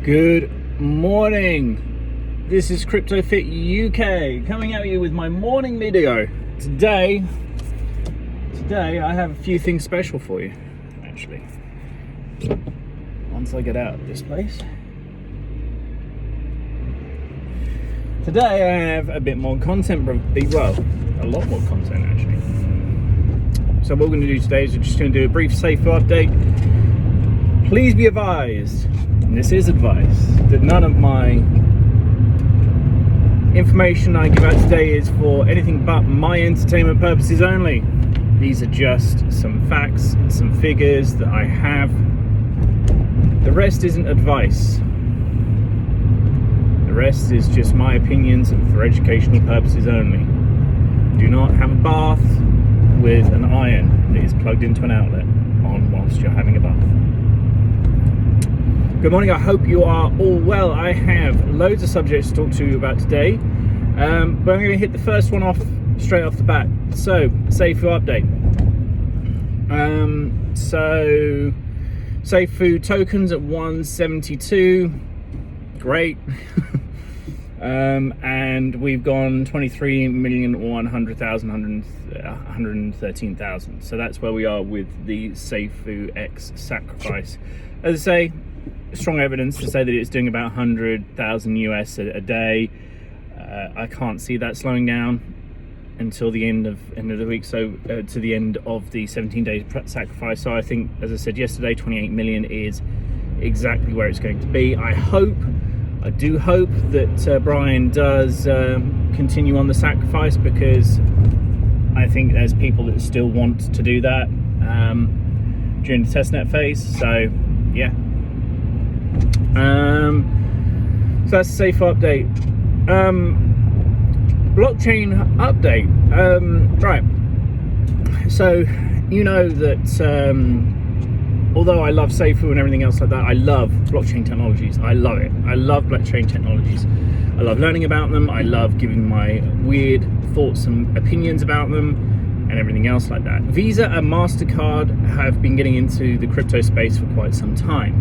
Good morning. This is Crypto Fit UK coming at you with my morning video. Today I have a few things special for you, actually. Once I get out of this place. Today I have a bit more content, well, a lot more content actually. So what we're going to do today is we're just going to do a brief Safuu update. Please be advised, and this is advice, that none of my information I give out today is for anything but my entertainment purposes only. These are just some facts, some figures that I have. The rest isn't advice. The rest is just my opinions and for educational purposes only. Do not have a bath with an iron that is plugged into an outlet on whilst you're having a bath. Good morning, I hope you are all well. I have loads of subjects to talk to you about today, but I'm going to hit the first one off straight off the bat. So, Safuu update. So Safuu tokens at 172, great. And we've gone 23,113,000. So that's where we are with the SafuuX sacrifice. As I say, strong evidence to say that it's doing about 100,000 US a day. I can't see that slowing down until the end of the week, so to the end of the 17-day sacrifice. So I think, as I said yesterday, 28 million is exactly where it's going to be. I do hope that Brian does continue on the sacrifice, because I think there's people that still want to do that during the testnet phase. So yeah. So that's the Safuu update. Blockchain update. Right. So you know that although I love Safuu and everything else like that, I love blockchain technologies. I love it. I love blockchain technologies. I love learning about them. I love giving my weird thoughts and opinions about them and everything else like that. Visa and Mastercard have been getting into the crypto space for quite some time.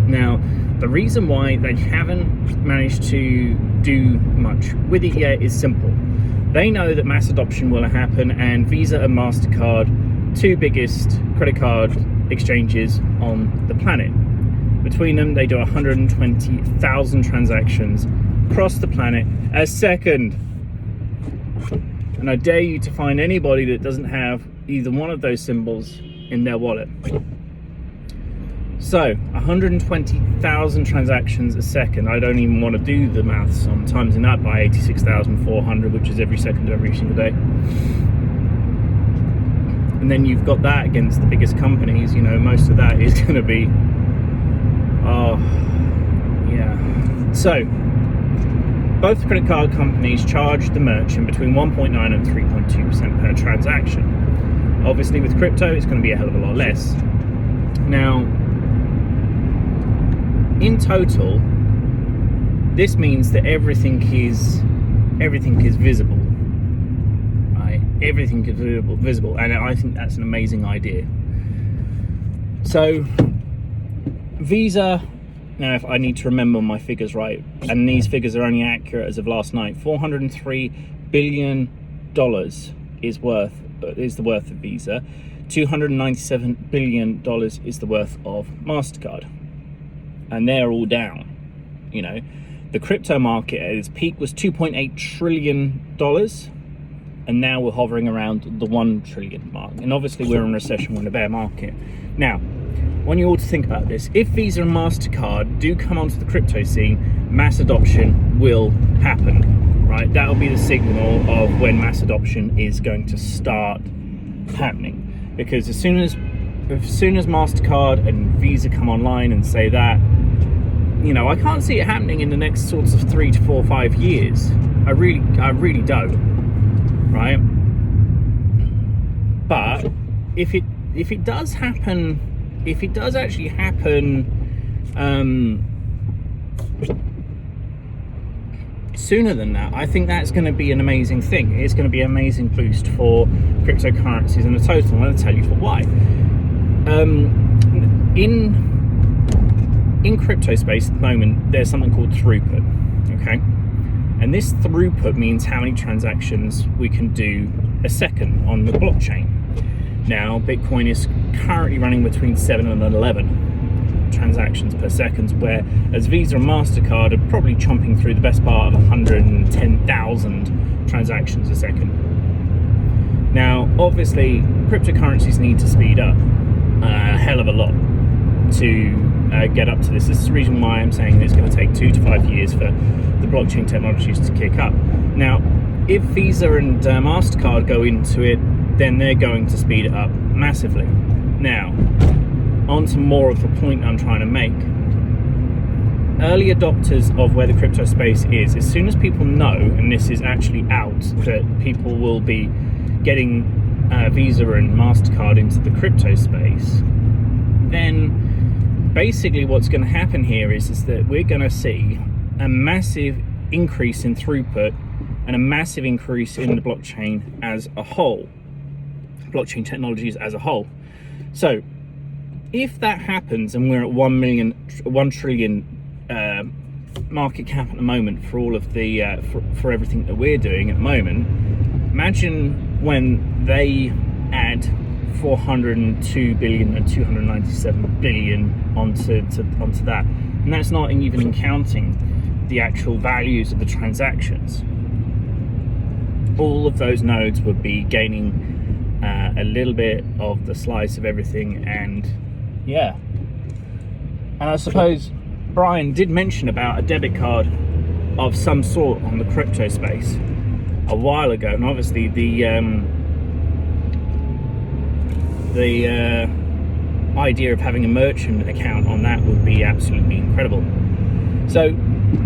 Now, the reason why they haven't managed to do much with it yet is simple. They know that mass adoption will happen, and Visa and Mastercard, two biggest credit card exchanges on the planet. Between them, they do 120,000 transactions across the planet a second. And I dare you to find anybody that doesn't have either one of those symbols in their wallet. So 120,000 transactions a second. I don't even want to do the maths on timesing that by 86,400, which is every second of every single day. And then you've got that against the biggest companies. You know, most of that is going to be, oh yeah. So both credit card companies charge the merchant between 1.9 and 3.2% per transaction. Obviously with crypto it's going to be a hell of a lot less. Now, in total, this means that everything is visible. Right? Everything is visible, and I think that's an amazing idea. So, Visa. Now, if I need to remember my figures right, and these figures are only accurate as of last night, $403 billion is the worth of Visa. $297 billion is the worth of Mastercard. And they're all down. You know, the crypto market at its peak was $2.8 trillion, and now we're hovering around the 1 trillion mark. And obviously we're in a recession, we're in a bear market. Now, when you ought to think about this, if Visa and Mastercard do come onto the crypto scene, mass adoption will happen, right? That'll be the signal of when mass adoption is going to start happening. Because as soon as Mastercard and Visa come online and say that, you know, I can't see it happening in the next sorts of 3 to 4 or 5 years. I really don't, right? But if it does happen, if it does actually happen sooner than that, I think that's going to be an amazing thing. It's going to be an amazing boost for cryptocurrencies in the total. I'm going to tell you for why. In in crypto space at the moment, there's something called throughput, okay? And this throughput means how many transactions we can do a second on the blockchain. Now, Bitcoin is currently running between 7 and 11 transactions per second, whereas Visa and Mastercard are probably chomping through the best part of 110,000 transactions a second. Now, obviously, cryptocurrencies need to speed up a hell of a lot to get up to this. This is the reason why I'm saying it's going to take 2 to 5 years for the blockchain technologies to kick up. Now, if Visa and Mastercard go into it, then they're going to speed it up massively. Now, on to more of the point I'm trying to make. Early adopters of where the crypto space is, as soon as people know, and this is actually out, that people will be getting Visa and Mastercard into the crypto space, then basically what's going to happen here is that we're going to see a massive increase in throughput and a massive increase in the blockchain as a whole, blockchain technologies as a whole. So if that happens and we're at 1 trillion market cap at the moment for all of the for everything that we're doing at the moment, imagine when they add 402 billion and 297 billion onto that, and that's not even counting the actual values of the transactions. All of those nodes would be gaining a little bit of the slice of everything. And yeah, and I suppose Brian did mention about a debit card of some sort on the crypto space a while ago, and obviously the idea of having a merchant account on that would be absolutely incredible. So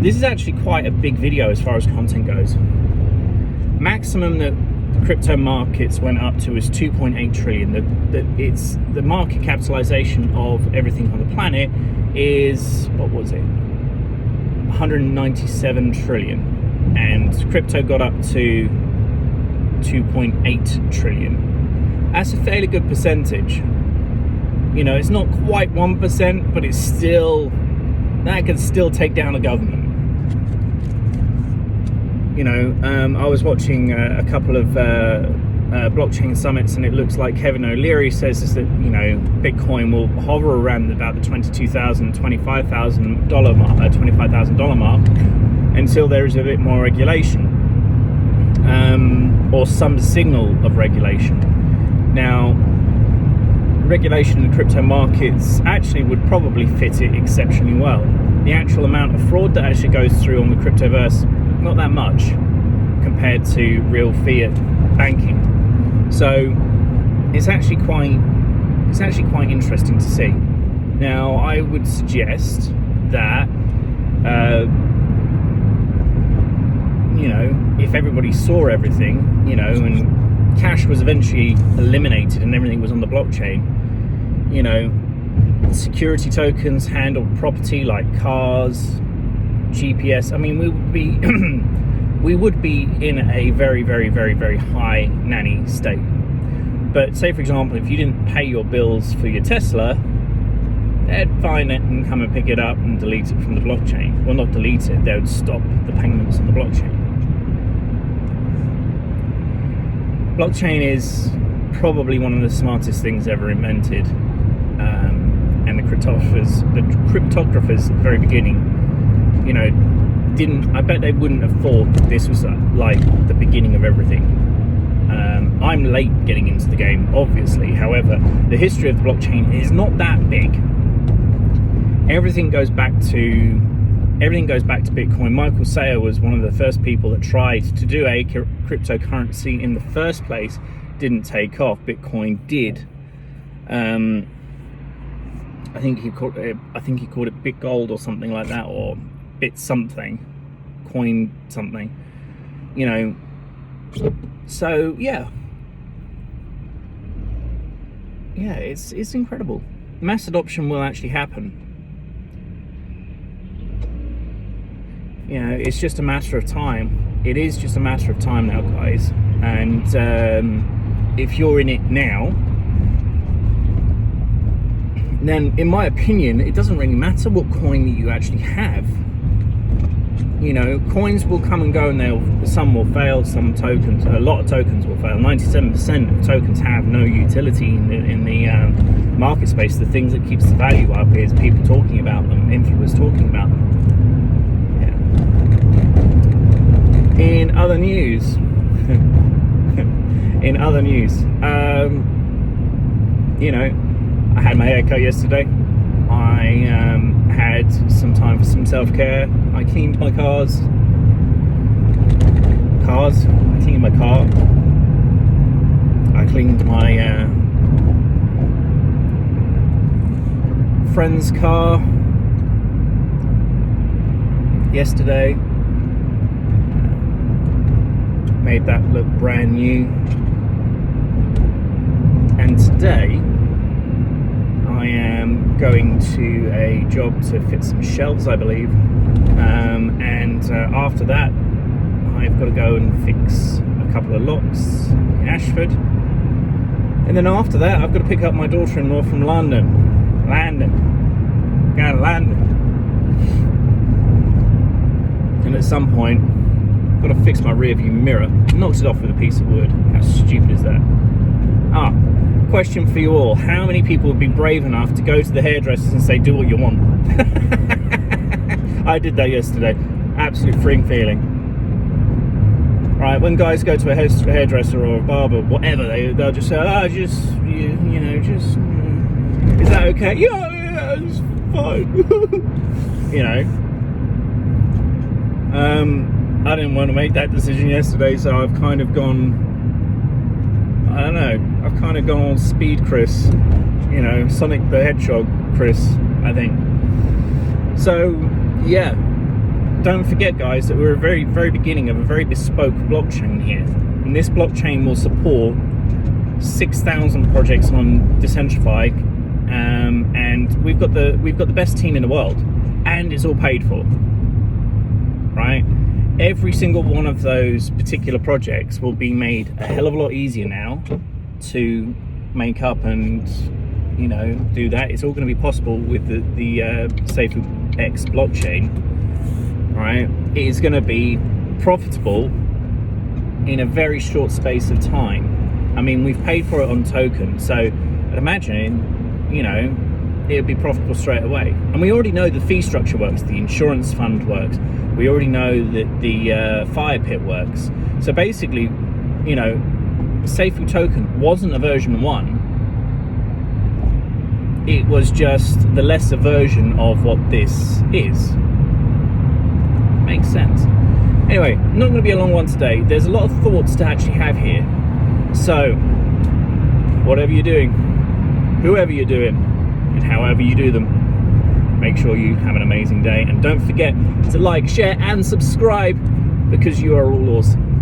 this is actually quite a big video as far as content goes. Maximum that crypto markets went up to is 2.8 trillion. The market capitalization of everything on the planet is, what was it, 197 trillion, and crypto got up to 2.8 trillion. That's a fairly good percentage. You know, it's not quite 1%, but it's still, that can still take down a government. You know, I was watching a couple of blockchain summits, and it looks like Kevin O'Leary says is that, you know, Bitcoin will hover around about the $22,000, $25,000 mark until there is a bit more regulation, or some signal of regulation. Now, regulation in the crypto markets actually would probably fit it exceptionally well. The actual amount of fraud that actually goes through on the cryptoverse, not that much compared to real fiat banking. So it's actually quite interesting to see. Now, I would suggest that you know, if everybody saw everything, you know, and cash was eventually eliminated and everything was on the blockchain, you know, security tokens handled property like cars, GPS. I mean, we would be in a very, very, very, very high nanny state. But say, for example, if you didn't pay your bills for your Tesla, they'd find it and come and pick it up and delete it from the blockchain. Well, not delete it, they would stop the payments on the blockchain. Blockchain is probably one of the smartest things ever invented, and the cryptographers at the very beginning, you know, I bet they wouldn't have thought that this was like the beginning of everything. I'm late getting into the game, obviously. However, the history of the blockchain is not that big. Everything goes back to Bitcoin. Michael Saylor was one of the first people that tried to do a cryptocurrency in the first place. Didn't take off. Bitcoin did. I think he called it Bit Gold or something like that, or Bit something, Coin something. You know. So yeah, it's incredible. Mass adoption will actually happen. You know, it's just a matter of time. It is just a matter of time now, guys. And if you're in it now, then in my opinion, it doesn't really matter what coin that you actually have. You know, coins will come and go, and some will fail, some tokens, a lot of tokens will fail. 97% of tokens have no utility in the market space. The things that keeps the value up is people talking about them, influencers talking about them. Yeah. In other news, you know, I had my haircut yesterday. I had some time for some self-care. I cleaned my cars. I cleaned my car. I cleaned my friend's car yesterday. Made that look brand new. And today I am going to a job to fit some shelves, I believe, and after that I've got to go and fix a couple of locks in Ashford, and then after that I've got to pick up my daughter-in-law from London, going to London, and at some point I've got to fix my rear view mirror. Knocked it off with a piece of wood. How stupid is that? Question for you all: how many people would be brave enough to go to the hairdressers and say, do what you want? I did that yesterday. Absolute freeing feeling. Right, when guys go to a hairdresser or a barber, whatever, they'll just say, just is that okay? Yeah, it's fine. You know, I didn't want to make that decision yesterday, so I've kind of gone, I don't know, I've kind of gone on speed Chris, you know, Sonic the Hedgehog Chris, I think. So, yeah, don't forget, guys, that we're at the very, very beginning of a very bespoke blockchain here. And this blockchain will support 6,000 projects on Decentrify, and we've got the best team in the world, and it's all paid for, right? Every single one of those particular projects will be made a hell of a lot easier now to make up and, you know, do that. It's all going to be possible with the SafuuX blockchain, right? It is going to be profitable in a very short space of time. I mean, we've paid for it on token, so I'd imagine, you know, it'll be profitable straight away. And we already know the fee structure works, the insurance fund works. We already know that the fire pit works. So basically, you know, Safu token wasn't a version 1. It was just the lesser version of what this is. Makes sense. Anyway, not going to be a long one today. There's a lot of thoughts to actually have here. So, whatever you're doing, whoever you're doing, and however you do them, make sure you have an amazing day, and don't forget to like, share and subscribe, because you are all awesome.